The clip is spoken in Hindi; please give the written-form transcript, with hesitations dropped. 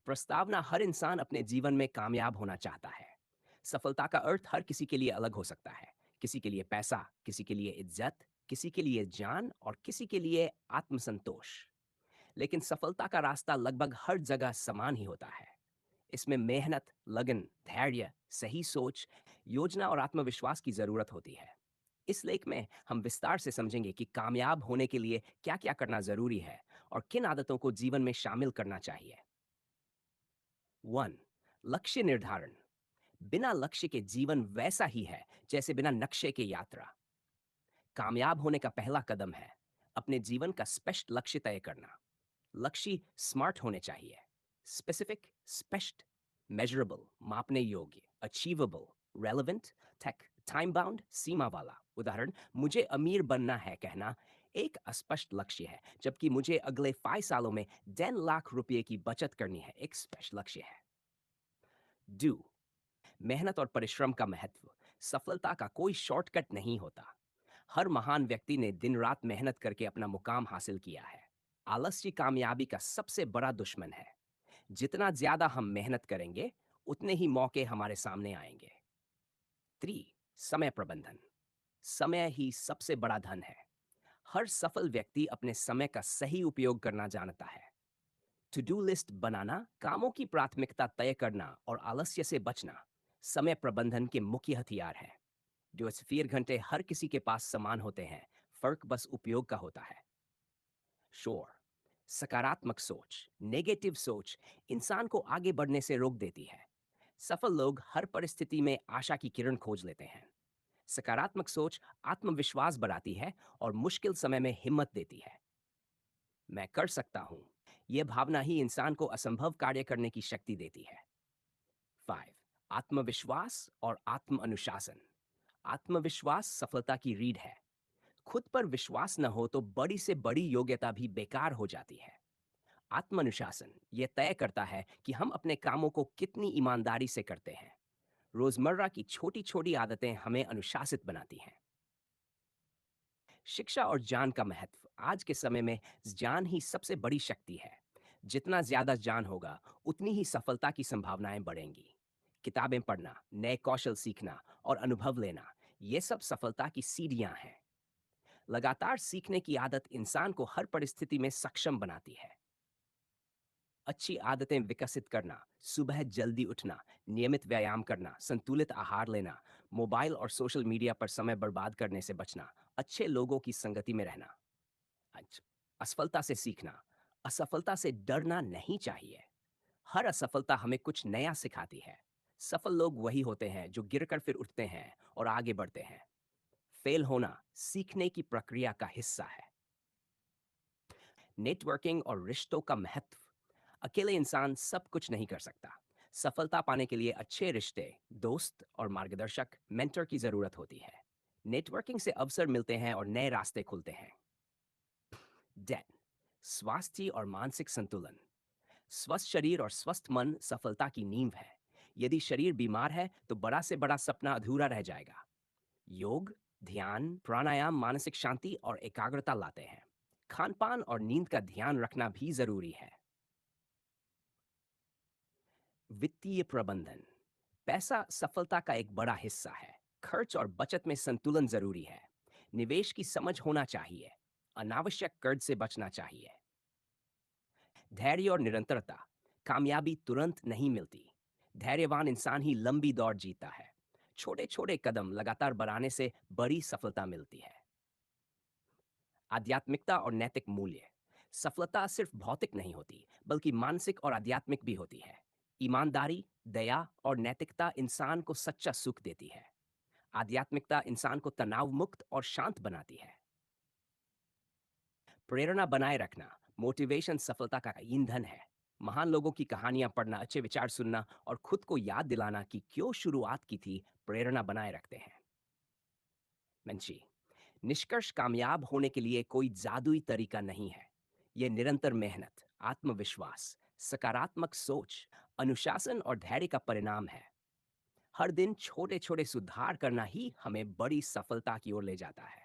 प्रस्तावना हर इंसान अपने जीवन में कामयाब होना चाहता है। सफलता का अर्थ हर किसी के लिए अलग हो सकता है। किसी के लिए पैसा, किसी के लिए इज्जत, किसी के लिए जान और किसी के लिए आत्मसंतोष। लेकिन सफलता का रास्ता लगभग हर जगह समान ही होता है। इसमें मेहनत, लगन, धैर्य, सही सोच, योजना और आत्मविश्वास की जरूरत होती है। इस लेख में हम विस्तार से समझेंगे कि कामयाब होने के लिए क्या-क्या करना जरूरी है और किन आदतों को जीवन में शामिल करना चाहिए। 1. लक्ष्य निर्धारण। बिना लक्ष्य के जीवन वैसा ही है जैसे बिना नक्शे के यात्रा। कामयाब होने का पहला कदम है अपने जीवन का स्पष्ट लक्ष्य तय करना। लक्ष्य स्मार्ट होने चाहिए। स्पेसिफिक, स्पष्ट, मेजरेबल, मापने योग्य, achievable, relevant, take, time bound, सीमा वाला। उदाहरण, मुझे अमीर बनना है कहना एक अस्पष्ट लक्ष्य है, जबकि मुझे अगले 5 सालों में 10 लाख रुपए की बचत करनी है एक स्पष्ट लक्ष्य है। डू। मेहनत और परिश्रम का महत्व। सफलता का कोई शॉर्टकट नहीं होता। हर महान व्यक्ति ने दिन रात मेहनत करके अपना मुकाम हासिल किया है। आलस्य कामयाबी का सबसे बड़ा दुश्मन है। जितना ज्यादा हम मेहनत करेंगे, उतने ही मौके हमारे सामने आएंगे। 3. समय प्रबंधन। समय ही सबसे बड़ा धन है। हर सफल व्यक्ति अपने समय का सही उपयोग करना जानता है। टू डू लिस्ट बनाना, कामों की प्राथमिकता तय करना और आलस्य से बचना समय प्रबंधन के मुख्य हथियार हैं। जो 24 घंटे हर किसी के पास समान होते हैं, फर्क बस उपयोग का होता है। शोर। सकारात्मक सोच, नेगेटिव सोच इंसान को आगे बढ़ने से रोक देती है। सफल लोग हर परिस्थिति में आशा की किरण खोज लेते हैं। सकारात्मक सोच आत्मविश्वास बढ़ाती है और मुश्किल समय में हिम्मत देती है। मैं कर सकता हूं, यह भावना ही इंसान को असंभव कार्य करने की शक्ति देती है। 5. आत्मविश्वास और आत्म अनुशासन। आत्मविश्वास सफलता की रीढ़ है। खुद पर विश्वास न हो तो बड़ी से बड़ी योग्यता भी बेकार हो जाती है। आत्मानुशासन यह तय करता है कि हम अपने कामों को कितनी ईमानदारी से करते हैं। रोजमर्रा की छोटी छोटी आदतें हमें अनुशासित बनाती हैं। शिक्षा और ज्ञान का महत्व। आज के समय में ज्ञान ही सबसे बड़ी शक्ति है। जितना ज्यादा ज्ञान होगा, उतनी ही सफलता की संभावनाएं बढ़ेंगी। किताबें पढ़ना, नए कौशल सीखना और अनुभव लेना, ये सब सफलता की सीढ़ियां हैं। लगातार सीखने की आदत इंसान को हर परिस्थिति में सक्षम बनाती है। अच्छी आदतें विकसित करना, सुबह जल्दी उठना, नियमित व्यायाम करना, संतुलित आहार लेना, मोबाइल और सोशल मीडिया पर समय बर्बाद करने से बचना, अच्छे लोगों की संगति में रहना। असफलता से सीखना, असफलता से डरना नहीं चाहिए। हर असफलता हमें कुछ नया सिखाती है। सफल लोग वही होते हैं जो गिरकर फिर उठते हैं और आगे बढ़ते हैं। फेल होना सीखने की प्रक्रिया का हिस्सा है। नेटवर्किंग और रिश्तों का महत्व। अकेले इंसान सब कुछ नहीं कर सकता। सफलता पाने के लिए अच्छे रिश्ते, दोस्त और मार्गदर्शक, मेंटर की जरूरत होती है। नेटवर्किंग से अवसर मिलते हैं और नए रास्ते खुलते हैं। डेन। स्वास्थ्य और मानसिक संतुलन। स्वस्थ शरीर और स्वस्थ मन सफलता की नींव है। यदि शरीर बीमार है तो बड़ा से बड़ा सपना अधूरा रह जाएगा। योग, ध्यान, प्राणायाम मानसिक शांति और एकाग्रता लाते हैं। खान पान और नींद का ध्यान रखना भी जरूरी है। वित्तीय प्रबंधन। पैसा सफलता का एक बड़ा हिस्सा है। खर्च और बचत में संतुलन जरूरी है। निवेश की समझ होना चाहिए। अनावश्यक कर्ज से बचना चाहिए। धैर्य और निरंतरता। कामयाबी तुरंत नहीं मिलती। धैर्यवान इंसान ही लंबी दौड़ जीता है। छोटे छोटे कदम लगातार बढ़ाने से बड़ी सफलता मिलती है। आध्यात्मिकता और नैतिक मूल्य। सफलता सिर्फ भौतिक नहीं होती, बल्कि मानसिक और आध्यात्मिक भी होती है। ईमानदारी, दया और नैतिकता इंसान को सच्चा सुख देती है। आध्यात्मिकता इंसान को तनाव मुक्त और शांत बनाती है। प्रेरणा बनाए रखना, मोटिवेशन सफलता का ईंधन है। महान लोगों की कहानियां पढ़ना, अच्छे विचार सुनना और खुद को याद दिलाना कि क्यों शुरुआत की थी, प्रेरणा बनाए रखते हैं। मंशी। निष्कर्ष, कामयाब होने के लिए कोई जादुई तरीका नहीं है। यह निरंतर मेहनत, आत्मविश्वास, सकारात्मक सोच, अनुशासन और धैर्य का परिणाम है। हर दिन छोटे छोटे सुधार करना ही हमें बड़ी सफलता की ओर ले जाता है।